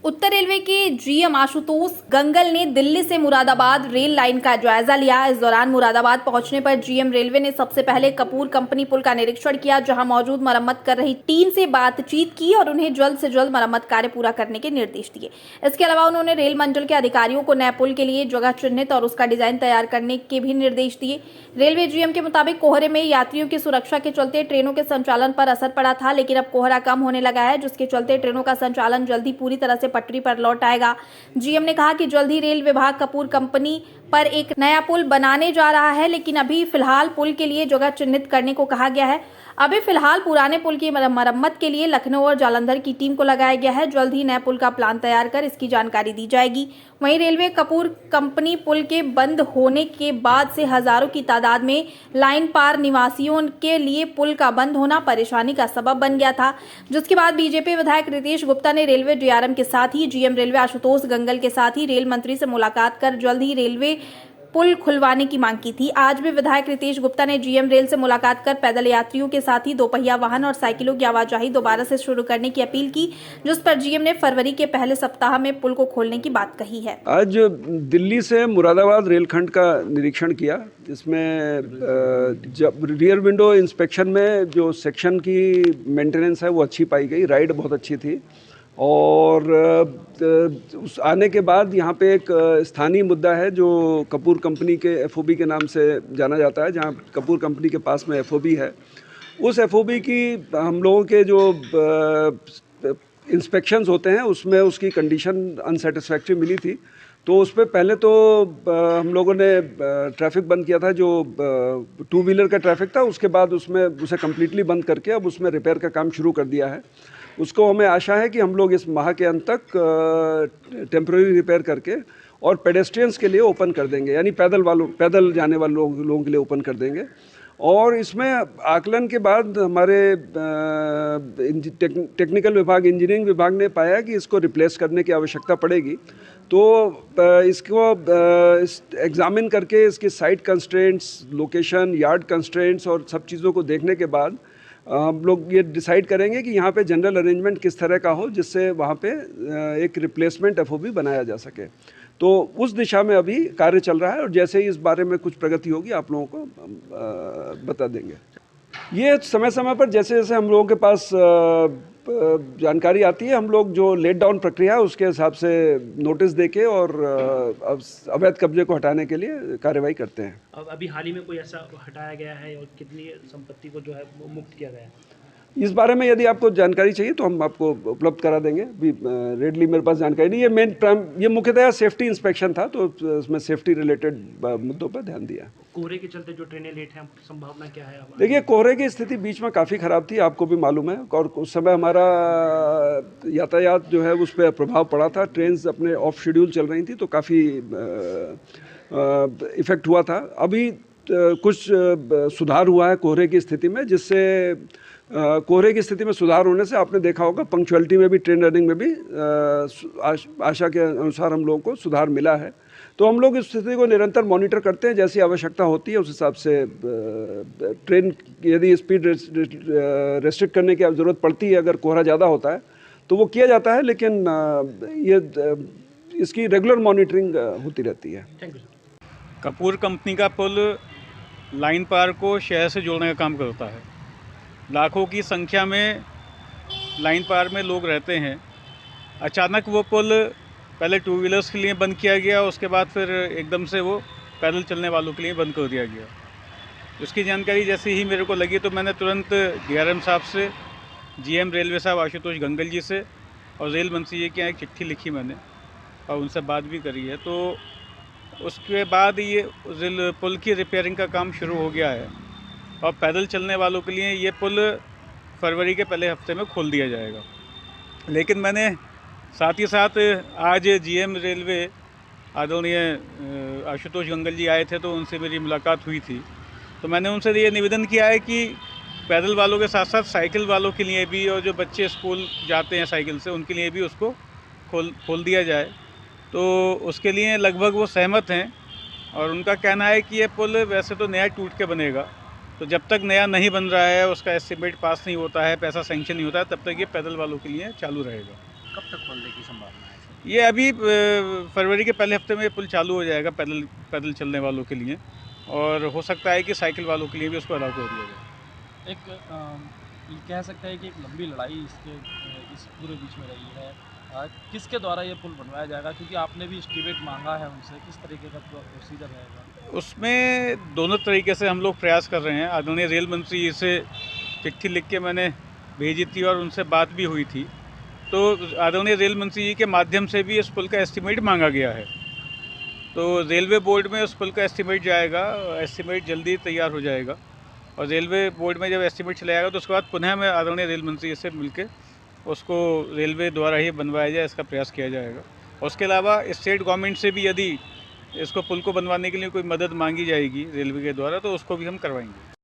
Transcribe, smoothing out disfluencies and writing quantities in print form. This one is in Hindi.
उत्तर रेलवे के जीएम आशुतोष गंगल ने दिल्ली से मुरादाबाद रेल लाइन का जायजा लिया। इस दौरान मुरादाबाद पहुंचने पर जीएम रेलवे ने सबसे पहले कपूर कंपनी पुल का निरीक्षण किया, जहां मौजूद मरम्मत कर रही टीम से बातचीत की और उन्हें जल्द से जल्द मरम्मत कार्य पूरा करने के निर्देश दिए। इसके अलावा उन्होंने रेल मंडल के अधिकारियों को नए पुल के लिए जगह चिन्हित और उसका डिजाइन तैयार करने के भी निर्देश दिए। रेलवे जीएम के मुताबिक कोहरे में यात्रियों की सुरक्षा के चलते ट्रेनों के संचालन पर असर पड़ा था, लेकिन अब कोहरा कम होने लगा है, जिसके चलते ट्रेनों का संचालन जल्द ही पूरी तरह से पटरी पर लौट आएगा। जीएम ने कहा कि जल्द ही रेल विभाग कपूर कंपनी पर एक नया पुल बनाने जा रहा है, लेकिन अभी फिलहाल पुल के लिए जगह चिन्हित करने को कहा गया है। अभी फिलहाल पुराने पुल की मरम्मत के लिए लखनऊ और जालंधर की टीम को लगाया गया है। जल्द ही नए पुल का प्लान तैयार कर इसकी जानकारी दी जाएगी। वहीं रेलवे कपूर कंपनी पुल के बंद होने के बाद से हजारों की तादाद में लाइन पार निवासियों के लिए पुल का बंद होना परेशानी का सबब बन गया था, जिसके बाद बीजेपी विधायक रितेश गुप्ता ने रेलवे डीआरएम के साथ ही जीएम रेलवे आशुतोष गंगल के साथ ही रेल मंत्री से मुलाकात कर जल्द ही रेलवे पुल खुलवाने की मांग की थी। आज भी विधायक रितेश गुप्ता ने जीएम रेल से मुलाकात कर पैदल यात्रियों के साथ ही दोपहिया वाहन और साइकिलों की आवाजाही दोबारा से शुरू करने की अपील की, जिस पर जीएम ने फरवरी के पहले सप्ताह में पुल को खोलने की बात कही है। आज दिल्ली से मुरादाबाद रेलखंड का निरीक्षण किया। इसमें जब रियर विंडो इंस्पेक्शन में जो सेक्शन की मेंटेनेंस है वो अच्छी पाई गई, राइड बहुत अच्छी थी। और उस आने के बाद यहाँ पे एक स्थानीय मुद्दा है जो कपूर कंपनी के एफओबी के नाम से जाना जाता है, जहाँ कपूर कंपनी के पास में एफओबी है। उस एफओबी की हम लोगों के जो इंस्पेक्शंस होते हैं उसमें उसकी कंडीशन अनसेटिस्फैक्ट्री मिली थी। तो उस पर पहले तो हम लोगों ने ट्रैफिक बंद किया था, जो टू व्हीलर का ट्रैफिक था। उसके बाद उसमें उसे कम्प्लीटली बंद करके अब उसमें रिपेयर का काम शुरू कर दिया है। उसको हमें आशा है कि हम लोग इस माह के अंत तक टेम्प्रेरी रिपेयर करके और पेडेस्ट्रियंस के लिए ओपन कर देंगे, यानी पैदल जाने वाले लोगों के लिए ओपन कर देंगे। और इसमें आकलन के बाद हमारे टेक्निकल विभाग, इंजीनियरिंग विभाग ने पाया कि इसको रिप्लेस करने की आवश्यकता पड़ेगी। तो इसको एग्जामिन करके इसके site constraints, location, yard constraints और सब चीज़ों को देखने के बाद हम लोग ये डिसाइड करेंगे कि यहाँ पे जनरल अरेंजमेंट किस तरह का हो, जिससे वहाँ पे एक रिप्लेसमेंट एफओबी बनाया जा सके। तो उस दिशा में अभी कार्य चल रहा है और जैसे ही इस बारे में कुछ प्रगति होगी आप लोगों को बता देंगे। ये समय समय पर जैसे जैसे हम लोगों के पास जानकारी आती है, हम लोग जो लेट डाउन प्रक्रिया है उसके हिसाब से नोटिस देके और अवैध कब्जे को हटाने के लिए कार्रवाई करते हैं। अब अभी हाल ही में कोई ऐसा हटाया गया है और कितनी संपत्ति को जो है वो मुक्त किया गया है? इस बारे में यदि आपको जानकारी चाहिए तो हम आपको उपलब्ध करा देंगे। अभी रेडली मेरे पास जानकारी नहीं है। ये मुख्यतः सेफ्टी इंस्पेक्शन था, तो इसमें सेफ्टी रिलेटेड मुद्दों पर ध्यान दिया। कोहरे के चलते जो ट्रेनें लेट हैं, संभावना क्या है? देखिए, कोहरे की स्थिति बीच में काफ़ी ख़राब थी, आपको भी मालूम है, और उस समय हमारा यातायात जो है उस पर प्रभाव पड़ा था। ट्रेन अपने ऑफ शेड्यूल चल रही थी, तो काफ़ी इफ़ेक्ट हुआ था। अभी कुछ सुधार हुआ है कोहरे की स्थिति में, जिससे कोहरे की स्थिति में सुधार होने से आपने देखा होगा पंक्चुअलिटी में भी, ट्रेन रनिंग में भी आशा के अनुसार हम लोगों को सुधार मिला है। तो हम लोग इस स्थिति को निरंतर मॉनिटर करते हैं, जैसी आवश्यकता होती है उस हिसाब से ट्रेन यदि स्पीड रेस्ट्रिक्ट करने की ज़रूरत पड़ती है, अगर कोहरा ज़्यादा होता है तो वो किया जाता है, लेकिन इसकी रेगुलर मॉनिटरिंग होती रहती है। Thank you sir. Kapoor company का पुल लाइन पार को शहर से जोड़ने का काम करता है। लाखों की संख्या में लाइन पार में लोग रहते हैं। अचानक वो पुल पहले टू व्हीलर्स के लिए बंद किया गया, उसके बाद फिर एकदम से वो पैदल चलने वालों के लिए बंद कर दिया गया। उसकी जानकारी जैसे ही मेरे को लगी तो मैंने तुरंत डीआरएम साहब से, जीएम रेलवे साहब आशुतोष गंगल जी से और रेल मंत्री जी के यहाँ एक चिट्ठी लिखी मैंने और उनसे बात भी करी है। तो उसके बाद ये पुल की रिपेयरिंग का काम शुरू हो गया है और पैदल चलने वालों के लिए ये पुल फरवरी के पहले हफ्ते में खोल दिया जाएगा। लेकिन मैंने साथ ही साथ आज जीएम रेलवे आदरणीय आशुतोष गंगल जी आए थे, तो उनसे मेरी मुलाकात हुई थी। तो मैंने उनसे ये निवेदन किया है कि पैदल वालों के साथ साथ साइकिल वालों के लिए भी, और जो बच्चे स्कूल जाते हैं साइकिल से, उनके लिए भी उसको खोल दिया जाए। तो उसके लिए लगभग वो सहमत हैं और उनका कहना है कि ये पुल वैसे तो नया टूट के बनेगा, तो जब तक नया नहीं बन रहा है, उसका एस्टिमेट पास नहीं होता है, पैसा सेंक्शन नहीं होता है, तब तक ये पैदल वालों के लिए चालू रहेगा। कब तक खोलने की संभावना है? ये अभी फरवरी के पहले हफ्ते में ये पुल चालू हो जाएगा पैदल चलने वालों के लिए, और हो सकता है कि साइकिल वालों के लिए भी उसको अलाउ कर दिया जाए। ये कह सकते हैं कि एक लंबी लड़ाई इस पूरे बीच में रही है। किसके द्वारा ये पुल बनवाया जाएगा, क्योंकि आपने भी एस्टीमेट मांगा है उनसे, किस तरीके का प्रोसीजर रहेगा? उसमें दोनों तरीके से हम लोग प्रयास कर रहे हैं। आदरणीय रेल मंत्री जी से चिट्ठी लिख के मैंने भेजी थी और उनसे बात भी हुई थी, तो आदरणीय रेल मंत्री जी के माध्यम से भी इस पुल का एस्टीमेट मांगा गया है। तो रेलवे बोर्ड में उस पुल का एस्टीमेट जाएगा, एस्टीमेट जल्दी तैयार हो जाएगा, और रेलवे बोर्ड में जब एस्टीमेट चला जाएगा तो उसके बाद पुनः मैं आदरणीय रेल मंत्री जी से मिलकर उसको रेलवे द्वारा ही बनवाया जाए, इसका प्रयास किया जाएगा। और उसके अलावा स्टेट गवर्नमेंट से भी यदि इसको पुल को बनवाने के लिए कोई मदद मांगी जाएगी रेलवे के द्वारा, तो उसको भी हम करवाएंगे।